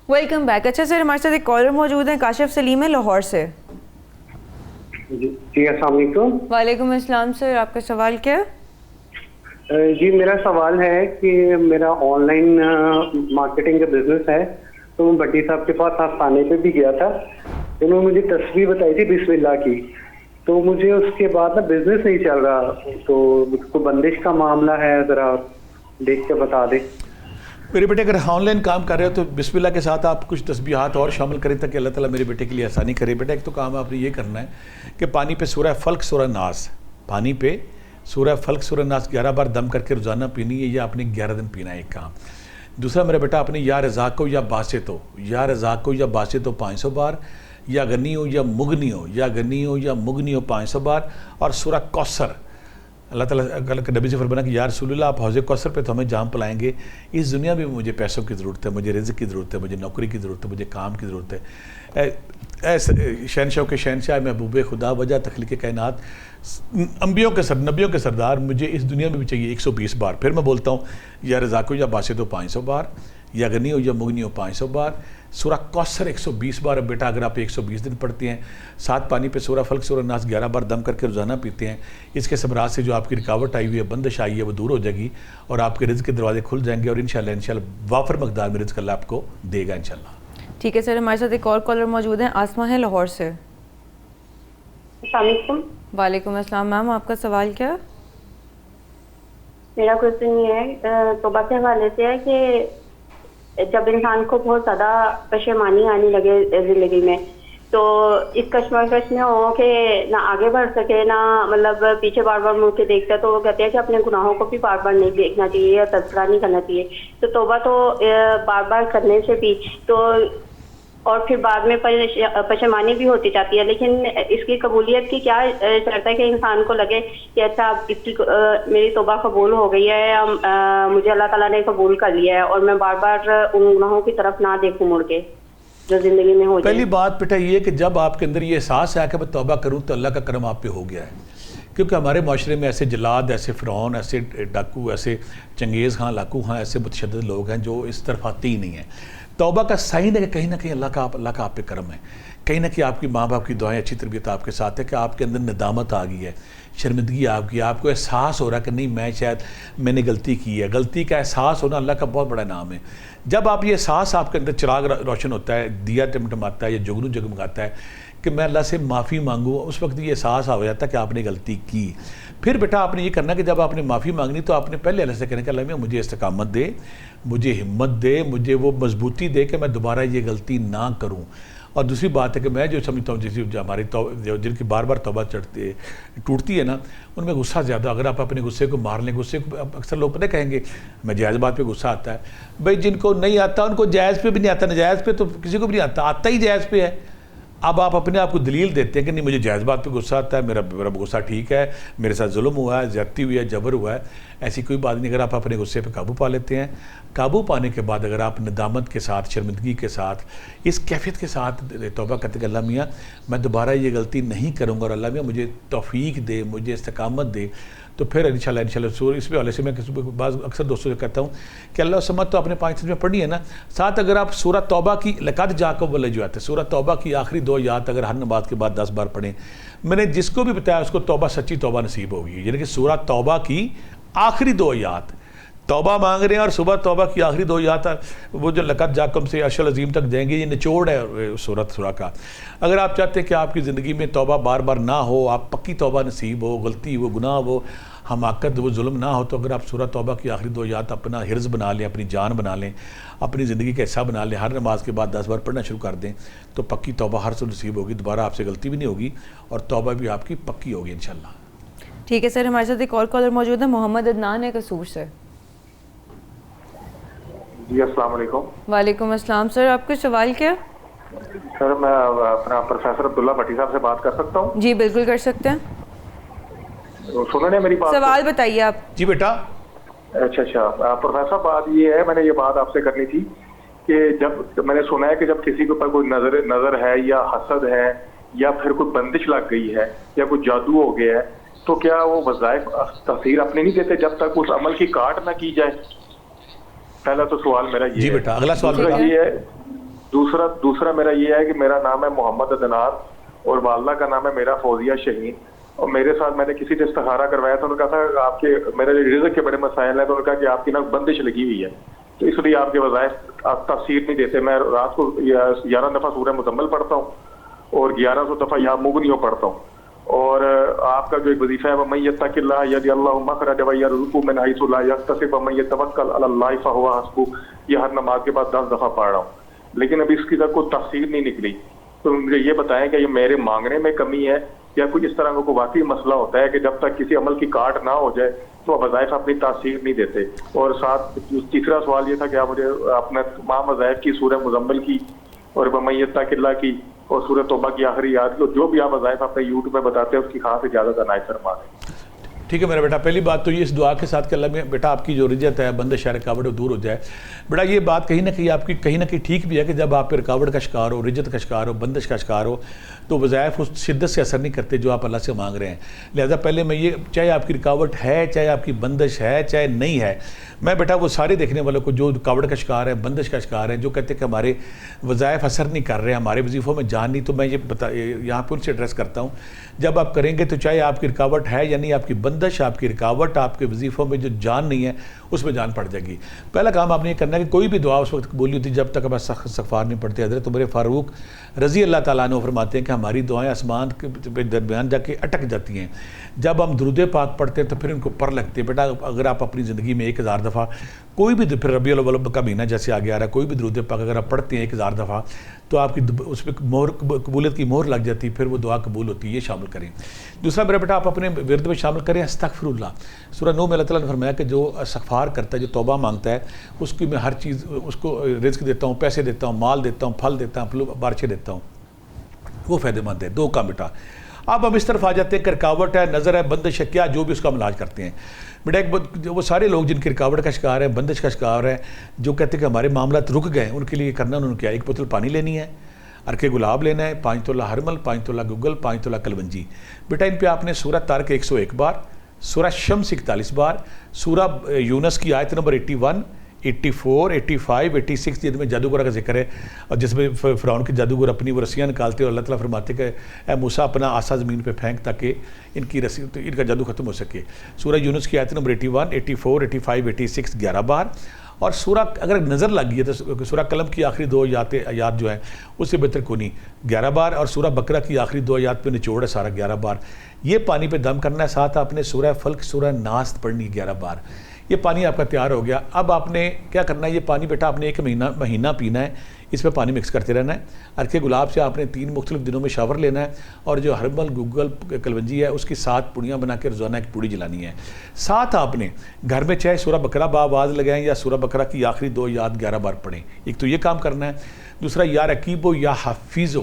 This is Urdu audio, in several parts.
Welcome back. اچھا سر, ہمارے ساتھ ایک کالر موجود ہیں, کاشف سلیم ہے لاہور سے. جی السلام علیکم. وعلیکم السلام سر, آپ کا سوال کیا ہے؟ جی میرا سوال ہے کہ میرا آن لائن مارکیٹنگ کا بزنس ہے, تو میں بٹی صاحب کے پاس آستانے پہ بھی گیا تھا, انہوں نے مجھے تصویر بتائی تھی بسم اللہ کی, تو مجھے اس کے بعد نا بزنس نہیں چل رہا, تو کوئی بندش کا معاملہ ہے, ذرا دیکھ کے بتا دیں. میرے بیٹے اگر آن لائن کام کر رہے ہو تو بسم اللہ کے ساتھ آپ کچھ تسبیحات اور شامل کریں تاکہ اللہ تعالیٰ میرے بیٹے کے لیے آسانی کرے. بیٹا ایک تو کام آپ نے یہ کرنا ہے کہ پانی پہ سورہ فلق سورہ ناس, پانی پہ سورہ فلق سورہ ناس 11 بار دم کر کے روزانہ پینی ہے, یا آپ نے 11 دن پینا ہے ایک کام. دوسرا میرا بیٹا آپ نے یا رزاق ہو یا باسط ہو, یا رزاق ہو یا باسط ہو 500 بار, یا غنی ہو یا مغنی ہو, یا غنی ہو یا مغنی ہو 500 بار, اور سورہ کوثر. اللہ تعالیٰ کے نبی سے فرمانا کہ یا رسول اللہ آپ حوض کوثر پہ تو ہمیں جام پلائیں گے. اس دنیا میں مجھے پیسوں کی ضرورت ہے, مجھے رزق کی ضرورت ہے, مجھے نوکری کی ضرورت ہے, مجھے کام کی ضرورت ہے. اے شہنشاہ کے شہنشاہ, محبوب خدا, وجہ تخلیق کائنات, نبیوں کے سردار, مجھے اس دنیا میں بھی چاہیے 120 بار. پھر میں بولتا ہوں یا رزاق ہو یا باسط ہو 500 بار, یا غنی ہو یا مغنی ہو 500 بار, سورہ کوثر 120 بار. اب بیٹا اگر آپ 120 دن پڑھتے ہیں, 7 پانی پہ سورہ فلق سورہ ناس 11 بار دم کر کے روزانہ پیتے ہیں, اس کے ثمرات سے جو آپ کی رکاوٹ آئی ہوئی ہے, بندش آئی ہے, وہ دور ہو جائے گی, اور آپ کے رزق کے دروازے کھل جائیں گے, اور انشاءاللہ وافر مقدار میں رزق اللہ آپ کو دے گا انشاءاللہ. ٹھیک ہے سر, ہمارے ساتھ ایک اور کالر موجود ہیں, آسمہ ہے لاہور سے. السلام علیکم. وعلیکم السلام میم, آپ کا سوال کیا ہے؟ میرا کوشچن یہ ہے توبہ کے حوالے سے ہے کہ جب انسان کو بہت زیادہ پشیمانی آنے لگے زندگی میں, تو اس کشمکش میں ہو کہ نہ آگے بڑھ سکے, نہ مطلب پیچھے بار بار مڑ کے دیکھتا ہے, تو وہ کہتے ہیں کہ اپنے گناہوں کو بھی بار بار نہیں دیکھنا چاہیے یا تذکرہ نہیں کرنا چاہیے. تو توبہ تو بار بار کرنے سے بھی تو, اور پھر بعد میں پشیمانی بھی ہوتی جاتی ہے, لیکن اس کی قبولیت کی کیا شرط ہے کہ انسان کو لگے کہ اچھا اس کی میری توبہ قبول ہو گئی ہے, یا مجھے اللہ تعالیٰ نے قبول کر لیا ہے, اور میں بار بار ان گناہوں کی طرف نہ دیکھوں مڑ کے جو زندگی میں ہو جائے. پہلی بات بیٹا یہ ہے کہ جب آپ کے اندر یہ احساس ہے کہ میں توبہ کروں تو اللہ کا کرم آپ پہ ہو گیا ہے. کیونکہ ہمارے معاشرے میں ایسے جلاد, ایسے فرعون, ایسے ڈاکو, ایسے چنگیز خان, لاکو خان, ایسے متشدد لوگ ہیں جو اس طرف آتے ہی نہیں ہیں. توبہ کا سائن ہے کہ کہیں نہ کہیں اللہ کا آپ پہ کرم ہے, کہیں نہ کہیں آپ کی ماں باپ کی دعائیں, اچھی تربیت آپ کے ساتھ ہے, کہ آپ کے اندر ندامت آ گئی ہے, شرمندگی آپ کی, آپ کو احساس ہو رہا ہے کہ نہیں میں نے غلطی کی ہے. غلطی کا احساس ہونا اللہ کا بہت بڑا نام ہے. جب آپ یہ احساس آپ کے اندر چراغ روشن ہوتا ہے, دیا ٹمٹماتا ہے یا جگنو جگمگاتا ہے کہ میں اللہ سے معافی مانگوں, اس وقت یہ احساس ہو جاتا ہے کہ آپ نے غلطی کی. پھر بیٹا آپ نے یہ کرنا کہ جب آپ نے معافی مانگنی تو آپ نے پہلے اللہ سے کہنا کہ اللہ مجھے استقامت دے, مجھے ہمت دے, مجھے وہ مضبوطی دے کہ میں دوبارہ یہ غلطی نہ کروں. اور دوسری بات ہے کہ میں جو سمجھتا ہوں جیسے ہماری جن کی بار بار توبہ ٹوٹتی ہے نا, ان میں غصہ زیادہ. اگر آپ اپنے غصے کو مار لیں, غصے کو اکثر لوگ پتہ کہیں گے میں جائز بات پہ غصہ آتا ہے. بھائی جن کو نہیں آتا ان کو جائز پہ بھی نہیں آتا, ناجائز پہ تو کسی کو بھی نہیں آتا, آتا ہی جائز پہ ہے. اب آپ اپنے آپ کو دلیل دیتے ہیں کہ نہیں مجھے جائز بات پہ غصہ آتا ہے, میرا غصہ ٹھیک ہے, میرے ساتھ ظلم ہوا ہے, زیادتی ہوئی ہے, جبر ہوا ہے. ایسی کوئی بات نہیں. اگر آپ اپنے غصے پہ قابو پا لیتے ہیں, قابو پانے کے بعد اگر آپ ندامت کے ساتھ, شرمندگی کے ساتھ, اس کیفیت کے ساتھ توبہ کرتے کہ اللہ میاں میں دوبارہ یہ غلطی نہیں کروں گا, اور اللہ میاں مجھے توفیق دے, مجھے استقامت دے, تو پھر انشاءاللہ اس پہ حوالے سے میں بعض اکثر دوستوں سے کہتا ہوں کہ اللہ سمت تو اپنے 5 میں پڑھنی ہے نا. ساتھ اگر آپ سورہ توبہ کی لقد جاءکم واللجوات, سورہ توبہ کی آخری 2 آیات اگر ہر نماز کے بعد 10 بار پڑھیں, میں نے جس کو بھی بتایا اس کو توبہ, سچی توبہ نصیب ہوگی. یعنی کہ سورہ توبہ کی آخری 2 آیات توبہ مانگ رہے ہیں, اور صبح توبہ کی آخری 2 آیات وہ جو لقد جاءکم سے عرش العظیم تک جائیں گے, یہ نچوڑ ہے سورہ کا. اگر آپ چاہتے ہیں کہ آپ کی زندگی میں توبہ بار بار نہ ہو, آپ پکی توبہ نصیب ہو, غلطی وہ گناہ وہ حماقت وہ ظلم نہ ہو, تو اگر آپ سورہ توبہ کی آخری 2 آیات اپنا حرز بنا لیں, اپنی جان بنا لیں, اپنی زندگی کا حصہ بنا لیں, ہر نماز کے بعد 10 بار پڑھنا شروع کر دیں, تو پکی توبہ ہر سو نصیب ہوگی. دوبارہ آپ سے غلطی بھی نہیں ہوگی, اور توبہ بھی آپ کی پکی ہوگی انشاءاللہ. ٹھیک ہے سر, ہمارے ساتھ ایک اور کالر موجود ہے, محمد عدنان ہے قصور سے. جی السلام علیکم. وعلیکم السلام سر, آپ کا سوال کیا؟ سر میں اپنا پروفیسر عبداللہ بھٹی صاحب سے بات کر سکتا ہوں؟ جی بالکل کر سکتے ہیں. سنیں نے میری بات؟ سوال بتائیے آپ. جی بیٹا. اچھا پروفیسر, بات یہ ہے, میں نے یہ بات آپ سے کرنی تھی کہ جب میں نے سنا ہے کہ جب کسی کے اوپر کوئی نظر ہے یا حسد ہے یا پھر کوئی بندش لگ گئی ہے یا کوئی جادو ہو گیا ہے, تو کیا وہ وظائف تاثیر اپنے نہیں دیتے جب تک اس عمل کی کاٹ نہ کی جائے؟ پہلا تو سوال میرا یہ. جی بیٹا, اگلا سوال یہ ہے دوسرا میرا یہ ہے کہ میرا نام ہے محمد عدنان اور والدہ کا نام ہے میرا فوزیہ شہین, اور میرے ساتھ میں نے کسی سے استخارہ کروایا تو انہوں نے کہا تھا آپ کے میرے رزق کے بڑے مسائل ہیں, تو انہوں نے کہا کہ آپ کی نا بندش لگی ہوئی ہے, تو اس لیے آپ کے وظائف آپ تفسیر نہیں دیتے. میں رات کو 11 دفعہ سورہ مزمل پڑھتا ہوں اور 1100 دفعہ یا مغنیہ پڑھتا ہوں, اور آپ کا جو ایک وظیفہ ہے وَمَن يَتَّقِ اللَّهَ يَجْعَلْ لَهُ مَخْرَجًا وَيَرْزُقْهُ مِنْ حَيْثُ لَا يَحْتَسِبُ وَمَن يَتَوَكَّلْ عَلَى اللَّهِ فَهُوَ حَسْبُهُ, یہ ہر نماز کے بعد 10 دفعہ پڑھ رہا ہوں, لیکن ابھی اس کی تک کوئی تفسیر نہیں نکلی. تو مجھے یہ بتائیں کہ یہ میرے مانگنے میں کمی ہے یا کوئی اس طرح کا کوئی واقعی مسئلہ ہوتا ہے کہ جب تک کسی عمل کی کاٹ نہ ہو جائے تو وظائف اپنی تاثیر نہیں دیتے. اور ساتھ تیسرا سوال یہ تھا کہ آپ مجھے اپنے تمام وظائف کی سورہ مزمل کی اور وَمَن يَتَّقِ اللَّهَ کی اور سورہ توبہ کی آخری یاد کو جو بھی آپ وظائف اپنے یوٹیوب پہ بتاتے ہیں اس کی خاص اجازت عنایت فرما دیں. ٹھیک ہے میرا بیٹا, پہلی بات تو یہ اس دعا کے ساتھ کہ اللہ میں بیٹا آپ کی جو رجت ہے بندش ہے رکاوٹ دور ہو جائے. بیٹا یہ بات کہیں نہ کہیں آپ کی کہیں نہ کہیں ٹھیک بھی ہے کہ جب آپ پہ رکاوٹ کا شکار ہو, رجت کا شکار ہو, بندش کا شکار ہو, تو وظائف اس شدت سے اثر نہیں کرتے جو آپ اللہ سے مانگ رہے ہیں. لہذا پہلے میں یہ, چاہے آپ کی رکاوٹ ہے, چاہے آپ کی بندش ہے, چاہے نہیں ہے, میں بیٹا وہ سارے دیکھنے والوں کو جو رکاوٹ کا شکار ہے, بندش کا شکار ہے, جو کہتے ہیں کہ ہمارے وظائف اثر نہیں کر رہے, ہمارے وظیفوں میں جان نہیں, تو میں یہ یہاں پہ ان سے ایڈریس کرتا ہوں. جب آپ کریں گے تو چاہے آپ کی رکاوٹ ہے یا نہیں, آپ کی بندش, آپ کی رکاوٹ, آپ کے وظیفوں میں جو جان نہیں ہے اس میں جان پڑ جائے گی. پہلا کام آپ نے یہ کرنا ہے کہ کوئی بھی دعا اس وقت قبول نہیں ہوتی جب تک آپ استغفار نہیں پڑھتے. حضرت عمر فاروق رضی اللہ تعالیٰ عنہ فرماتے ہیں کہ ہماری دعائیں آسمان کے درمیان جا کے اٹک جاتی ہیں. جب ہم درود پاک پڑھتے ہیں تو پھر ان کو پر لگتے ہیں. بیٹا اگر آپ اپنی زندگی میں 1000 دفعہ کوئی بھی, پھر ربیع الاول کا مہینہ جیسے آگے آ رہا ہے, کوئی بھی درود پاک اگر آپ پڑھتے ہیں 1000 دفعہ تو آپ کی اس پہ قبولیت کی مہر لگ جاتی, پھر وہ دعا قبول ہوتی ہے. یہ شامل کریں. دوسرا میرا بیٹا آپ اپنے ورد میں شامل کریں استغفر اللہ. سورہ نوح میں اللہ تعالیٰ نے فرمایا کہ جو استغفار کرتا ہے, جو توبہ مانگتا ہے, اس کی میں ہر چیز, اس کو رزق دیتا ہوں, پیسے دیتا ہوں, مال دیتا ہوں, پھل دیتا ہوں, بارشیں دیتا ہوں, وہ فائدہ مند ہے. 2 کام بیٹا. اب ہم اس طرف آ جاتے ہیں کہ رکاوٹ ہے, نظر ہے, بندش ہے, کیا جو بھی اس کا ہم علاج کرتے ہیں. بیٹا ایک وہ سارے لوگ جن کی رکاوٹ کا شکار ہے, بندش کا شکار ہے, جو کہتے ہیں کہ ہمارے معاملات رک گئے, ان کے لیے کرنا انہوں نے کیا, 1 بوتل پانی لینی ہے, عرق گلاب لینا ہے, 5 تولہ ہرمل, 5 تولہ گگل, 5 تولہ کلونجی. بیٹا ان پہ آپ نے سورہ طارق 101 بار, سورہ شمس 41 بار, سورہ یونس کی آیت نمبر 81, 84, 85, 86 جن میں جادوگر کا ذکر ہے, اور جس میں فرعون کے جادوگر اپنی وہ رسیاں نکالتے اور اللہ تعالیٰ فرماتے کہ اے موسیٰ اپنا عصا زمین پہ پھینک تاکہ ان کی رسی, تو ان کا جادو ختم ہو سکے. سورہ یونس کی آیت نمبر 81, 84, 85, 86 11 بار. اور سورہ اگر نظر لگ گئی ہے تو سورہ قلم کی آخری 2 آیات جو ہیں اس سے بہتر کو نہیں, 11 بار. اور سورہ بقرہ کی آخری 2 آیات پہ نچوڑ ہے سارا, 11 بار. یہ پانی پہ دم کرنا ہے. ساتھ آپ نے سورہ فلق, سورہ ناس پڑھنی 11 بار. یہ پانی آپ کا تیار ہو گیا. اب آپ نے کیا کرنا ہے, یہ پانی بیٹا آپ نے 1 مہینہ پینا ہے, اس پہ پانی مکس کرتے رہنا ہے. عرق گلاب سے آپ نے 3 مختلف دنوں میں شاور لینا ہے, اور جو ہربل گوگل کلونجی ہے اس کی 7 پوڑیاں بنا کے روزانہ 1 پوڑی جلانی ہے. ساتھ آپ نے گھر میں چاہے سورہ بقرہ بآواز لگائیں یا سورہ بقرہ کی آخری 2 آیات 11 بار پڑھیں. ایک تو یہ کام کرنا ہے. دوسرا یا رقیب و یا حفیظ,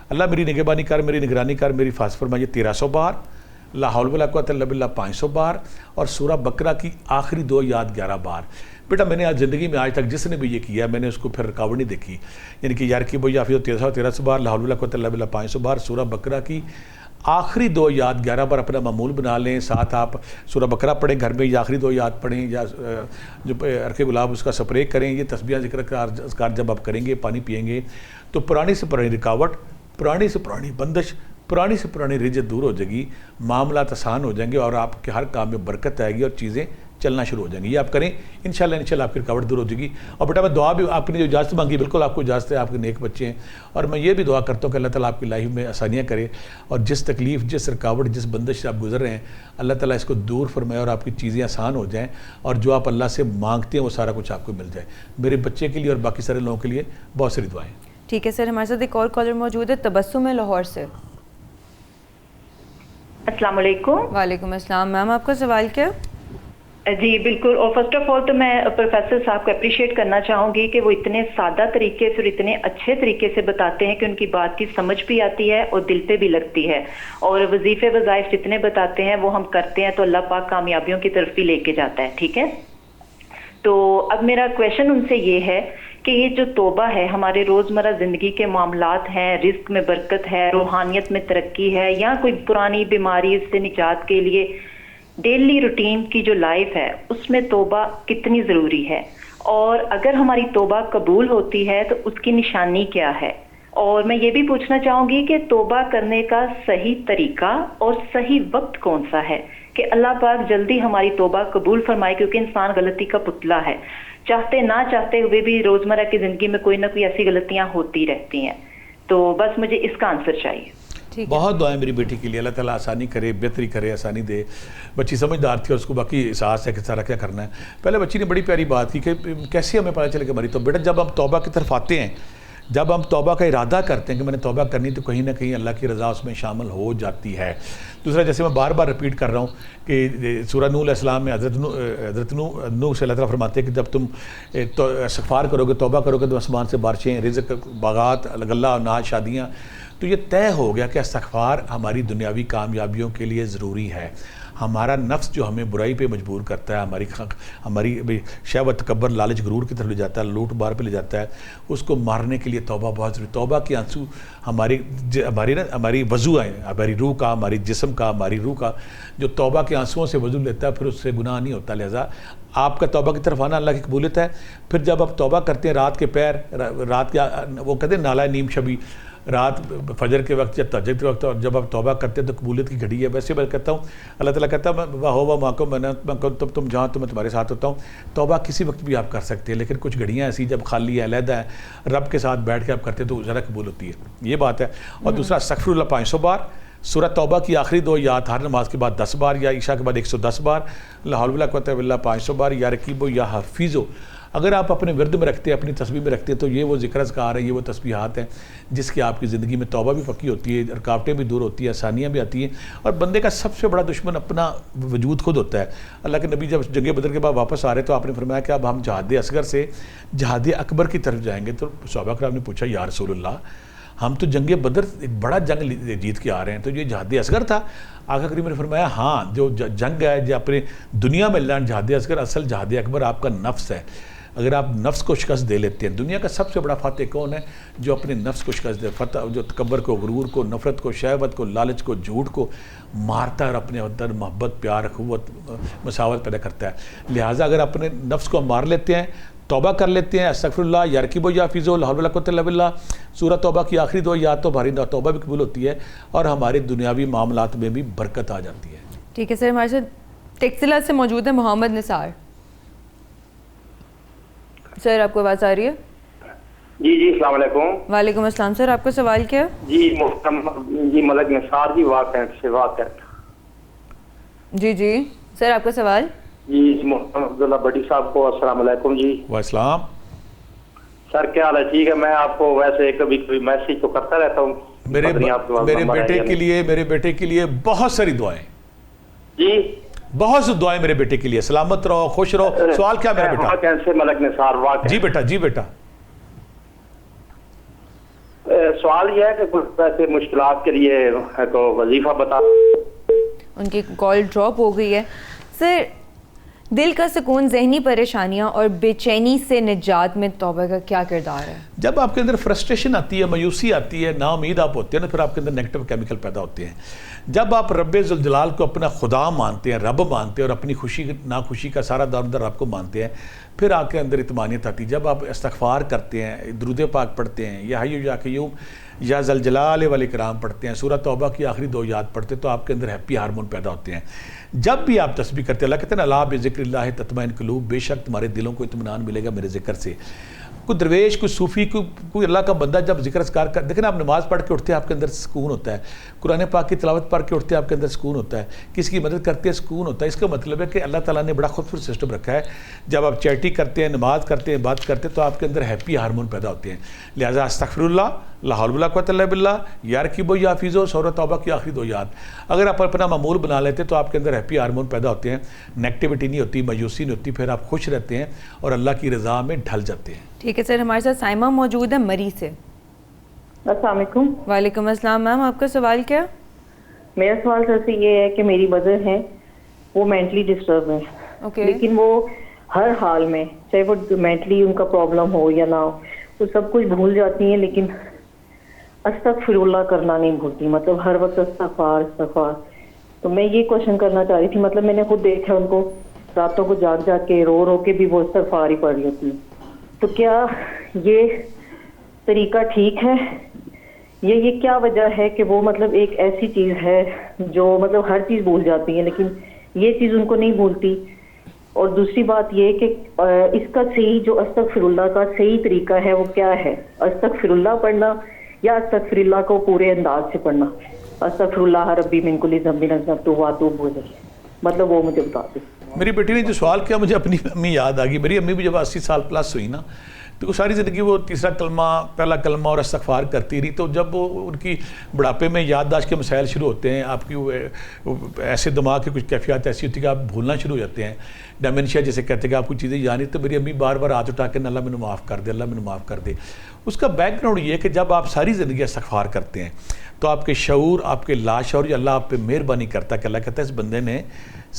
اللہ میری نگہبانی کر, میری نگرانی کر, میری حفاظت فرما, یہ 1300 بار. لا حول ولا قوت الا باللہ 500 بار. اور سورہ بقرہ کی آخری 2 آیات 11 بار. بیٹا میں نے آج زندگی میں آج تک جس نے بھی یہ کیا میں نے اس کو پھر رکاوٹ نہیں دیکھی. یعنی کہ یار کی بھائی حافظ 1300 بار, لا حول ولا قوت الا باللہ 500 بار, سورہ بقرہ کی آخری 2 آیات 11 بار اپنا معمول بنا لیں. ساتھ آپ سورہ بقرہ پڑھیں گھر میں, یا آخری 2 آیات پڑھیں, یا جو عرق گلاب اس کا سپرے کریں. یہ تسبیحات ذکر اذکار جب آپ کریں گے, پانی پئیں گے, تو پرانی سے پرانی رکاوٹ, پرانی سے پرانی بندش, پرانی سے پرانی رجت دور ہو جائے گی, معاملات آسان ہو جائیں گے, اور آپ کے ہر کام میں برکت آئے گی اور چیزیں چلنا شروع ہو جائیں گی. یہ آپ کریں انشاءاللہ آپ کی رکاوٹ دور ہو جائے گی. اور بیٹا میں دعا بھی, آپ نے جو اجازت مانگی بالکل آپ کو اجازت ہے, آپ کے نیک بچے ہیں, اور میں یہ بھی دعا کرتا ہوں کہ اللہ تعالیٰ آپ کی لائف میں آسانیاں کرے, اور جس تکلیف, جس رکاوٹ, جس بندش سے آپ گزر رہے ہیں, اللہ تعالیٰ اس کو دور فرمائے اور آپ کی چیزیں آسان ہو جائیں, اور جو آپ اللہ سے مانگتے ہیں وہ سارا کچھ آپ کو مل جائے. میرے بچے کے لیے اور باقی سارے لوگوں کے لیے بہت ساری دعائیں. ٹھیک ہے سر, ہمارے ساتھ ایک اور کالر موجود ہے, تبسم ہے لاہور سے. السلام علیکم. وعلیکم السلام. میم آپ کا سوال کیا؟ جی بالکل. اور فرسٹ آف آل تو میں پروفیسر صاحب کو اپریشیٹ کرنا چاہوں گی کہ وہ اتنے سادہ طریقے سے اور اتنے اچھے طریقے سے بتاتے ہیں کہ ان کی بات کی سمجھ بھی آتی ہے اور دل پہ بھی لگتی ہے. اور وظیفے وظائف جتنے بتاتے ہیں وہ ہم کرتے ہیں تو اللہ پاک کامیابیوں کی طرف بھی لے کے جاتا ہے. ٹھیک ہے, تو اب میرا کویشچن ان سے یہ ہے کہ یہ جو توبہ ہے, ہمارے روزمرہ زندگی کے معاملات ہیں, رزق میں برکت ہے, روحانیت میں ترقی ہے, یا کوئی پرانی بیماری سے نجات کے لیے ڈیلی روٹین کی جو لائف ہے اس میں توبہ کتنی ضروری ہے, اور اگر ہماری توبہ قبول ہوتی ہے تو اس کی نشانی کیا ہے؟ اور میں یہ بھی پوچھنا چاہوں گی کہ توبہ کرنے کا صحیح طریقہ اور صحیح وقت کون سا ہے کہ اللہ پاک جلدی ہماری توبہ قبول فرمائے، کیونکہ انسان غلطی کا پتلا ہے، چاہتے نہ چاہتے ہوئے بھی روزمرہ کی زندگی میں کوئی نہ کوئی ایسی غلطیاں ہوتی رہتی ہیں. تو بس مجھے اس کا آنسر چاہیے. بہت دعائیں میری بیٹی کے لیے، اللہ تعالیٰ آسانی کرے، بہتری کرے، آسانی دے. بچی سمجھدار تھی اور اس کو باقی احساس ہے کہ سارا کیا کرنا ہے. پہلے بچی نے بڑی پیاری بات کی کہ کیسے ہمیں پتہ چلے کہ ہماری تو بیٹا جب ہم توبہ کی طرف آتے ہیں، جب ہم توبہ کا ارادہ کرتے ہیں کہ میں نے توبہ کرنی، تو کہیں نہ کہیں اللہ کی رضا اس میں شامل ہو جاتی ہے. دوسرا، جیسے میں بار بار رپیٹ کر رہا ہوں کہ سورہ نوح علیہ السلام میں حضرت نوح سے اللہ تعالیٰ فرماتے ہیں کہ جب تم استغفار کرو گے، توبہ کرو گے، تو آسمان سے بارشیں، رزق، باغات، غلہ، اناج، شادیاں. تو یہ طے ہو گیا کہ استغفار ہماری دنیاوی کامیابیوں کے لیے ضروری ہے. ہمارا نفس جو ہمیں برائی پہ مجبور کرتا ہے، ہماری شہوت، تکبر، لالچ، غرور کی طرف لے جاتا ہے، لوٹ مار پہ لے جاتا ہے، اس کو مارنے کے لیے توبہ بہت ضروری. توبہ کے آنسو ہماری وضو ہے، ہماری روح کا، ہماری جسم کا، ہماری روح کا جو توبہ کے آنسوؤں سے وضو لیتا ہے، پھر اس سے گناہ نہیں ہوتا. لہٰذا آپ کا توبہ کی طرف آنا اللہ کی قبولیت ہے. پھر جب آپ توبہ کرتے ہیں رات کے پیر، رات کے وہ کہتے ہیں نالہ نیم شبی، رات فجر کے وقت یا تہجد کے وقت، اور جب آپ توبہ کرتے ہیں تو قبولیت کی گھڑی ہے. ویسے میں کہتا ہوں اللہ تعالیٰ کہتا ہے واہ ماں میں تب تم جہاں تو میں تمہارے ساتھ ہوتا ہوں. توبہ کسی وقت بھی آپ کر سکتے ہیں، لیکن کچھ گھڑیاں ایسی جب خالی ہے، علیحدہ ہے، رب کے ساتھ بیٹھ کے آپ کرتے ہیں تو ذرا قبول ہوتی ہے. یہ بات ہے. اور دوسرا، استغفر اللہ 500 بار. سورہ توبہ کی آخری 2 آیات ہر نماز کے بعد 10 بار، یا عشاء کے بعد 110 بار. لا حول ولا قوت الا باللہ 500 بار. یا رقیبو یا حفیظو. اگر آپ اپنے ورد میں رکھتے ہیں، اپنی تسبیح میں رکھتے ہیں، تو یہ وہ ذکر اذکار ہے، یہ وہ تسبیحات ہیں جس کی آپ کی زندگی میں توبہ بھی پکی ہوتی ہے، رکاوٹیں بھی دور ہوتی ہیں، آسانیاں بھی آتی ہیں. اور بندے کا سب سے بڑا دشمن اپنا وجود خود ہوتا ہے. اللہ کے نبی جب جنگ بدر کے بعد واپس آ رہے تو آپ نے فرمایا کہ اب ہم جہاد اصغر سے جہاد اکبر کی طرف جائیں گے. تو صحابہ کرام نے پوچھا یا رسول اللہ، ہم تو جنگ بدر ایک بڑا جنگ جیت کے آ رہے ہیں، تو یہ جہاد اصغر تھا؟ آقا کریم نے فرمایا ہاں، جو جنگ ہے جو اپنے دنیا میں لڑنا جہاد اصغر، اصل جہاد اکبر آپ کا نفس ہے. اگر آپ نفس کو شکست دے لیتے ہیں، دنیا کا سب سے بڑا فاتح کون ہے؟ جو اپنے نفس کو شکست دے، فتح جو تکبر کو، غرور کو، نفرت کو، شہوت کو، لالچ کو، جھوٹ کو مارتا ہے اور اپنے اندر محبت، پیار، اخوت، مساوات پیدا کرتا ہے. لہٰذا اگر اپنے نفس کو مار لیتے ہیں، توبہ کر لیتے ہیں، استغفر اللہ، یا رقیبو یا حفیظو، لا حول ولا قوت الا باللہ، سورہ توبہ کی آخری 2 آیات تو ہماری توبہ بھی قبول ہوتی ہے اور ہمارے دنیاوی معاملات میں بھی برکت آ جاتی ہے. ٹھیک ہے سر، ہمارے ساتھ ٹیکسلا سے موجود ہے محمد نثار. سر آپ کو آواز آ رہی ہے؟ جی السلام علیکم. وعلیکم السلام. سر آپ کا سوال کیا ہے؟ جی ملک نثار جی سے بات ہے. جی سر آپ کا سوال. جی محترم عبداللہ بٹی صاحب کو السلام علیکم. جی والسلام. سر کیا حال ہے؟ ٹھیک ہے. میں آپ کو ویسے کبھی میسج تو کرتا رہتا ہوں. میرے بیٹے کے لیے بہت ساری دعائیں. جی بہت سی دعائیں میرے بیٹے کے لیے. سلامت رہو، خوش رہو. سوال کیا میرا بیٹا؟ سے ملک نثار واقع. جی بیٹا. سوال یہ ہے کہ کچھ ایسے مشکلات کے لیے تو وظیفہ بتا. ان کی کال ڈراپ ہو گئی ہے. سر دل کا سکون، ذہنی پریشانیاں اور بے چینی سے نجات میں توبہ کا کیا کردار ہے؟ جب آپ کے اندر فرسٹریشن آتی ہے، مایوسی آتی ہے، نا امید آپ ہوتے ہیں نا، پھر آپ کے اندر نیگیٹو کیمیکل پیدا ہوتے ہیں. جب آپ رب ذوالجلال کو اپنا خدا مانتے ہیں، رب مانتے ہیں، اور اپنی خوشی ناخوشی کا سارا دار مدار رب کو مانتے ہیں، پھر آپ کے اندر اطمینانیت آتی ہے. جب آپ استغفار کرتے ہیں، درود پاک پڑھتے ہیں، یا حی یا قیوم یا ذوالجلال والاکرام پڑھتے ہیں، سورہ توبہ کی آخری 2 آیات پڑھتے ہیں، تو آپ کے اندر ہیپی ہارمون پیدا ہوتے ہیں. جب بھی آپ تسبیح کرتے ہیں، اللہ کہتے ہیں الا بذکر اللہ تطمئن القلوب، بے شک تمہارے دلوں کو اطمینان ملے گا میرے ذکر سے. کوئی درویش، کوئی صوفی، کوئی اللہ کا بندہ جب ذکر اذکار کر، دیکھیں آپ نماز پڑھ کے اٹھتے ہیں آپ کے اندر سکون ہوتا ہے، قرآن پاک کی تلاوت پڑھ کے اٹھتے ہیں آپ کے اندر سکون ہوتا ہے، کسی کی مدد کرتے ہیں سکون ہوتا ہے. اس کا مطلب ہے کہ اللہ تعالیٰ نے بڑا خوبصورت سسٹم رکھا ہے. جب آپ چیٹی کرتے ہیں، نماز کرتے ہیں، بات کرتے ہیں، تو آپ کے اندر ہیپی ہارمون پیدا ہوتے ہیں. لہٰذا استغفر اللہ، لا حول ولا قوت الا باللہ، یا رقیبو یا حفیظو، سورہ توبہ کی آخری 2 آیات اگر آپ اپنا معمول بنا لیتے تو آپ کے اندر ہیپی ہارمون پیدا ہوتے ہیں، نیگیٹیوٹی نہیں ہوتی، مایوسی نہیں ہوتی، پھر آپ خوش رہتے ہیں اور اللہ کی رضا میں ڈھل جاتے ہیں. ٹھیک ہے سر، ہمارے ساتھ سائمہ موجود ہے مری سے. السلام علیکم. وعلیکم السلام. میم آپ کا سوال کیا؟ میرا سوال سر سے یہ ہے کہ میری مدر ہے، وہ مینٹلی ڈسٹرب ہے. لیکن وہ ہر حال میں، چاہے وہ مینٹلی ان کا پرابلم ہو یا نہ ہو، وہ سب کچھ بھول جاتی ہیں، لیکن استغفر اللہ کرنا نہیں بھولتی. مطلب ہر وقت استغفار. تو میں یہ کوشچن کرنا چاہ رہی تھی، مطلب میں نے خود دیکھا ان کو راتوں کو جاگ جاگ کے رو رو کے بھی وہ استغفار ہی پڑھ لیتی ہیں. تو کیا یہ طریقہ ٹھیک ہے؟ یہ کیا وجہ ہے کہ وہ مطلب ایک ایسی چیز ہے جو مطلب ہر چیز بھول جاتی ہیں لیکن یہ چیز ان کو نہیں بھولتی؟ اور دوسری بات یہ کہ اس کا صحیح جو استغفر اللہ کا صحیح طریقہ ہے وہ کیا ہے؟ استغفر اللہ پڑھنا یا استغفر اللہ کو پورے انداز سے پڑھنا؟ استغفر اللہ ربی من کل ذنب اذنبتہ واتوب الیہ، مطلب وہ مجھے بتا دیں. میری بیٹی نے جو سوال کیا مجھے اپنی امی یاد آ گئی. میری امی بھی جب 80 سال پلس ہوئی نا تو وہ ساری زندگی وہ تیسرا کلمہ، پہلا کلمہ اور استغفار کرتی رہی. تو جب وہ ان کی بڑھاپے میں یادداشت کے مسائل شروع ہوتے ہیں، آپ کی ایسے دماغ کی کچھ کیفیات ایسی ہوتی ہے کہ آپ بھولنا شروع ہو جاتے ہیں، ڈیمنشیا جیسے کہتے ہیں کہ آپ کو چیزیں یاد نہیں. تو میری امی بار بار ہاتھ اٹھا کے اللہ مجھے معاف کر دے، اللہ مجھے معاف کر دے. اس کا بیک گراؤنڈ یہ ہے کہ جب آپ ساری زندگی استغفار کرتے ہیں تو آپ کے شعور، آپ کے لاشعور، یا اللہ آپ پہ مہربانی کرتا ہے کہ اللہ کہتا ہے اس بندے نے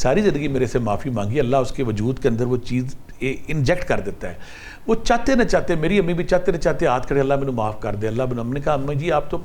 ساری زندگی میرے سے معافی مانگی. اللہ اس کے وجود کے اندر وہ چیز انجیکٹ کر دیتا ہے. وہ چاہتے نہ چاہتے، میری امی بھی چاہتے نہ چاہتے ہاتھ کھڑے اللہ مجھے معاف کر دے، اللہ مجھے. ہم نے کہا امی جی آپ تو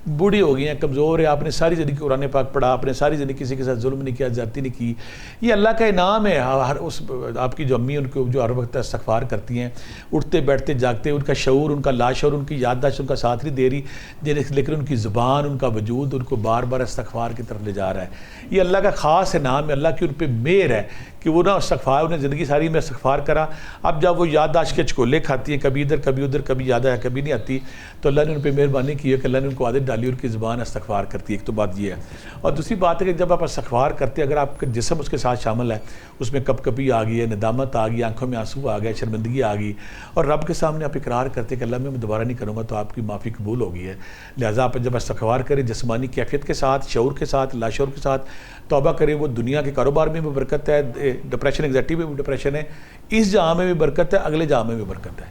بوڑھی ہو گئی ہیں، کمزور ہے، آپ نے ساری زندگی قرآن پاک پڑھا، آپ نے ساری زندگی کسی کے ساتھ ظلم نہیں کیا، زیادتی نہیں کی. یہ اللہ کا انعام ہے. ہر اس آپ کی جو امی ان کو جو ہر وقت استغفار کرتی ہیں، اٹھتے بیٹھتے جاگتے، ان کا شعور، ان کا لاشعور، ان کی یادداشت ان کا ساتھ نہیں دے رہی، لیکن ان کی زبان، ان کا وجود ان کو بار بار استغفار کی طرف لے جا رہا ہے. یہ اللہ کا خاص انعام ہے، اللہ کی ان پہ مہر ہے کہ وہ نہ استغفار، انہیں زندگی ساری میں استغفار کرا. اب جب وہ یادداشت کے چکولے کھاتی ہیں، کبھی ادھر کبھی ادھر، کبھی یاد آیا کبھی نہیں آتی، تو اللہ نے ان پہ مہربانی کی ہے کہ اللہ نے ان کو عادت ڈالی، ان کی زبان استغفار کرتی ہے. ایک تو بات یہ ہے. اور دوسری بات ہے کہ جب آپ استغفار کرتے ہیں، اگر آپ کا جسم اس کے ساتھ شامل ہے، اس میں کپ کپی آ گئی ہے، ندامت آ گئی، آنکھوں میں آنسو آ گیا، شرمندگی آ گئی، اور رب کے سامنے آپ اقرار کرتے کہ اللہ میں دوبارہ نہیں کروں گا، تو آپ کی معافی قبول ہو گئی ہے. لہٰذا آپ جب استغفار کریں جسمانی کیفیت کے ساتھ، شعور کے ساتھ، لاشعور کے ساتھ توبہ کریں، وہ دنیا کے کاروبار میں بھی برکت ہے، ڈپریشن انگزائٹی میں بھی ڈپریشن ہے، اس جہاں میں بھی برکت ہے، اگلے جہاں میں بھی برکت ہے.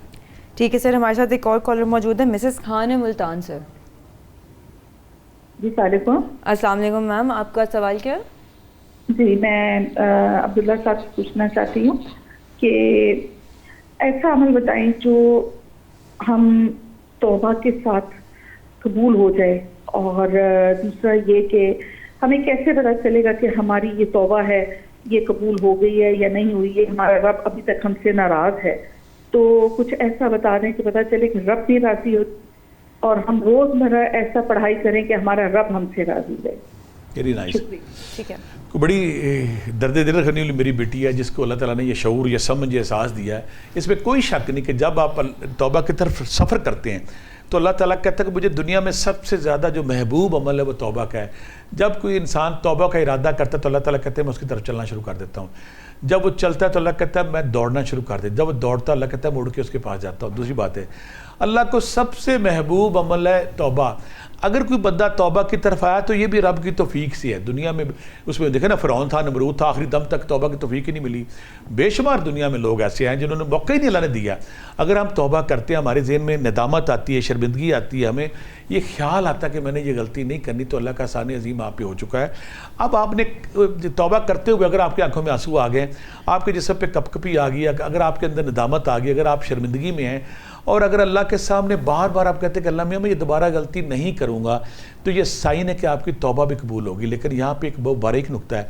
ٹھیک ہے سر، ہمارے ساتھ ایک اور کالر موجود ہے، مسز خان ہے ملتان سے. جی السلام علیکم. السلام علیکم میم، آپ کا سوال کیا ہے؟ جی میں عبداللہ صاحب سے پوچھنا چاہتی ہوں کہ ایسا عمل بتائیں جو ہم توبہ کے ساتھ قبول ہو جائے، اور دوسرا یہ کہ ہمیں کیسے پتہ چلے گا کہ ہماری یہ توبہ ہے یہ قبول ہو گئی ہے یا نہیں ہوئی ہے، ہمارا رب ابھی تک ہم سے ناراض ہے. تو کچھ ایسا بتا دیں کہ پتہ چلے کہ رب بھی راضی ہو، اور ہم روزمرہ ایسا پڑھائی کریں کہ ہمارا رب ہم سے راضی ہے. Very nice. ٹھیک ہے. بڑی درد دل رکھنے والی میری بیٹی ہے جس کو اللہ تعالیٰ نے یہ شعور، یہ سمجھ، یہ احساس دیا ہے. اس میں کوئی شک نہیں کہ جب آپ توبہ کی طرف سفر کرتے ہیں تو اللہ تعالیٰ کہتا ہے کہ مجھے دنیا میں سب سے زیادہ جو محبوب عمل ہے وہ توبہ کا ہے. جب کوئی انسان توبہ کا ارادہ کرتا ہے تو اللہ تعالیٰ کہتے ہیں میں اس کی طرف چلنا شروع کر دیتا ہوں. جب وہ چلتا ہے تو اللہ کہتا ہے میں دوڑنا شروع کر دیتا. جب وہ دوڑتا ہے اللہ کہتا ہے میں اڑ کے اس کے پاس جاتا ہوں. دوسری بات ہے اللہ کو سب سے محبوب عمل ہے توبہ. اگر کوئی بندہ توبہ کی طرف آیا تو یہ بھی رب کی توفیق سے ہے. دنیا میں اس میں دیکھیں نا، فرعون تھا، نمرود تھا، آخری دم تک توبہ کی توفیق ہی نہیں ملی. بے شمار دنیا میں لوگ ایسے ہیں جنہوں نے موقع ہی نہیں اللہ نے دیا. اگر ہم توبہ کرتے ہیں، ہمارے ذہن میں ندامت آتی ہے، شرمندگی آتی ہے، ہمیں یہ خیال آتا ہے کہ میں نے یہ غلطی نہیں کرنی، تو اللہ کا احسان عظیم آپ پہ ہو چکا ہے. اب آپ نے توبہ کرتے ہوئے اگر آپ کی آنکھوں میں آنسو آ گئے، آپ کے جسم پہ کپ کپی آ گئی، اگر آپ کے اندر ندامت آ گئی، اگر آپ شرمندگی میں ہیں، اور اگر اللہ کے سامنے بار بار آپ کہتے ہیں کہ اللہ میں یہ دوبارہ غلطی نہیں کروں گا، تو یہ سائن ہے کہ آپ کی توبہ بھی قبول ہوگی. لیکن یہاں پہ ایک بہت باریک نقطہ ہے.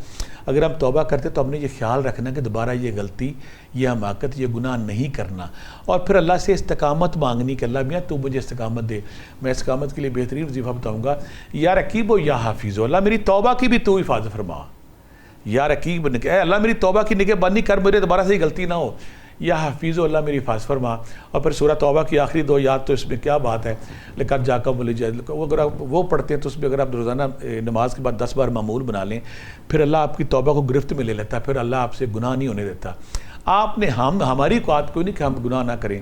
اگر ہم توبہ کرتے تو ہم نے یہ خیال رکھنا کہ دوبارہ یہ غلطی، یہ حماقت، یہ گناہ نہیں کرنا، اور پھر اللہ سے استقامت مانگنی کہ اللہ میاں تو مجھے استقامت دے. میں استقامت کے لیے بہترین وظیفہ بتاؤں گا، یا رقیب و یا حافظ، اللہ میری توبہ کی بھی تو حفاظت فرما. یا رقیب، اے اللہ میری توبہ کی نگہبانی کر، میرے دوبارہ سے یہ غلطی نہ ہو. یا حفیظ اللہ میری حفاظت فرما. اور پھر سورہ توبہ کی آخری دو یاد تو اس میں کیا بات ہے، لیکن جا کر بولے جائے اگر آپ وہ پڑھتے ہیں تو اس میں اگر آپ روزانہ نماز کے بعد 10 بار معمول بنا لیں، پھر اللہ آپ کی توبہ کو گرفت میں لے لیتا ہے. پھر اللہ آپ سے گناہ نہیں ہونے دیتا. آپ نے ہماری قوت کوئی نہیں کہ ہم گناہ نہ کریں.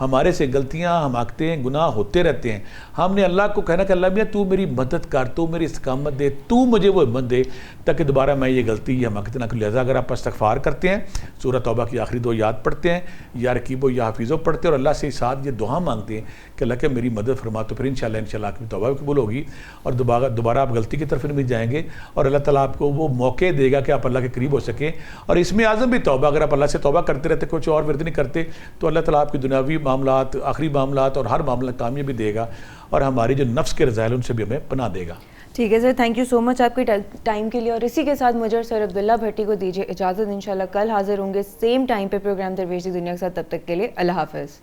ہمارے سے غلطیاں، حماقتیں، گناہ ہوتے رہتے ہیں. ہم نے اللہ کو کہنا کہ اللہ میاں تو میری مدد کر، تو میری استقامت دے، تو مجھے وہ ہمت دے تاکہ دوبارہ میں یہ غلطی یا حماقت نہ کروں. لہٰذا اگر آپ استغفار کرتے ہیں، سورہ توبہ کی آخری دو یاد پڑھتے ہیں، یا رقیب و یا حفیظ پڑھتے ہیں، اور اللہ سے ساتھ یہ دعا مانگتے ہیں کہ اللہ کہ میری مدد فرما، تو پھر انشاءاللہ آپ کی توبہ بھی قبول ہوگی، اور دوبارہ آپ غلطی کی طرف نہیں جائیں گے، اور اللہ تعالیٰ آپ کو وہ موقع دے گا کہ آپ اللہ کے قریب ہو سکیں. اور اس میں اعظم بھی توبہ، اگر آپ اللہ سے توبہ کرتے رہتے، کچھ اور ورد نہیں کرتے، تو اللہ تعالیٰ آپ کی دنیاوی معاملات، آخری معاملات اور ہر معاملہ کامیابی دے گا، اور ہماری جو نفس کے رذائل ان سے بھی ہمیں پناہ دے گا. ٹھیک ہے سر, تھینک یو سو مچ آپ کے ٹائم کے لیے. اور اسی کے ساتھ مجھے سر عبداللہ بھٹی کو دیجیے اجازت, انشاءاللہ کل حاضر ہوں گے سیم ٹائم پہ پروگرام درویش دی دنیا کے ساتھ. تب تک کے لیے اللہ حافظ.